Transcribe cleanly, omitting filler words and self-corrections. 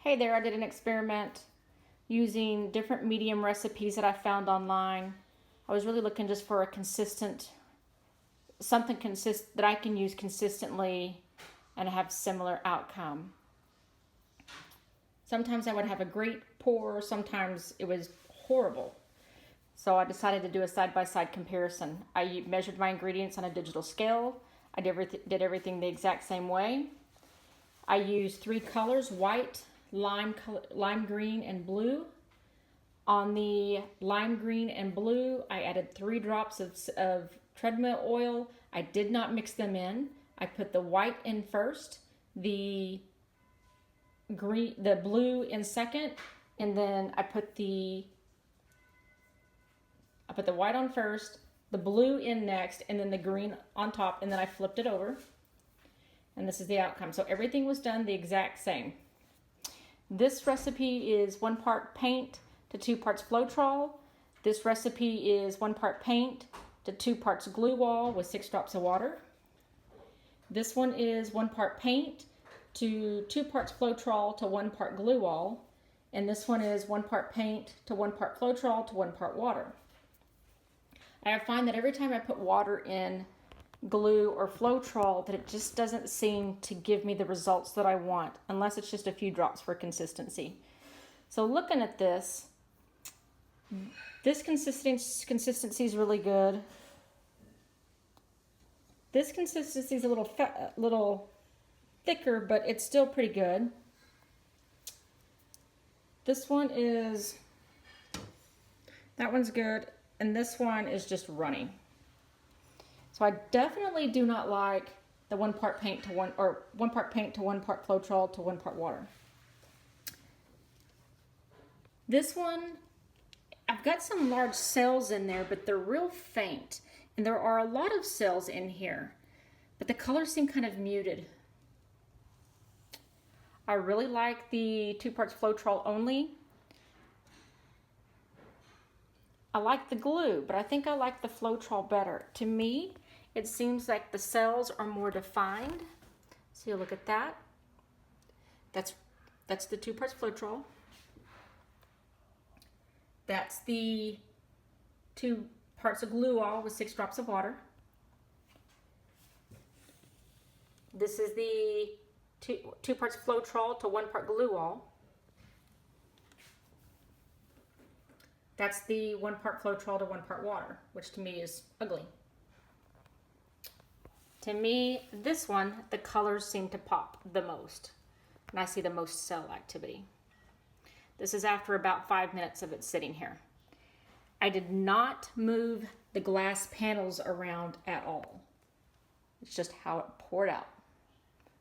Hey there, I did an experiment using different medium recipes that I found online. I was really looking just for a something that I can use consistently and have similar outcome. Sometimes I would have a great pour, sometimes it was horrible. So I decided to do a side-by-side comparison. I measured my ingredients on a digital scale. I did everything the exact same way. I used 3 colors, white, lime green, and blue. On the lime green and blue, I added 3 drops of treadmill oil. I did not mix them in. I put the white in first, the blue in second, and then I put the white on first, the blue in next, and then the green on top, and then I flipped it over. And this is the outcome. So everything was done the exact same. This recipe is 1 part paint to 2 parts Floetrol. This recipe is 1 part paint to 2 parts glue wall with 6 drops of water. This one is 1 part paint to 2 parts Floetrol to 1 part glue wall. And this one is 1 part paint to 1 part Floetrol to 1 part water. I find that every time I put water in glue or Floetrol that it just doesn't seem to give me the results that I want unless it's just a few drops for consistency. So looking at this consistency is really good. This consistency is a little thicker, but it's still pretty good. That one's good, and this one is just runny. So I definitely do not like the 1 part paint to 1 part Floetrol to 1 part water. This one, I've got some large cells in there, but they're real faint. And there are a lot of cells in here, but the colors seem kind of muted. I really like the 2 parts Floetrol only. I like the glue, but I think I like the Floetrol better. To me, it seems like the cells are more defined. So you look at that. That's the 2 parts Floetrol. That's the 2 parts of glue wall with 6 drops of water. This is the 2 parts Floetrol to 1 part glue wall. That's the 1 part Floetrol to 1 part water, which to me is ugly. To me, this one, the colors seem to pop the most, and I see the most cell activity. This is after about 5 minutes of it sitting here. I did not move the glass panels around at all. It's just how it poured out.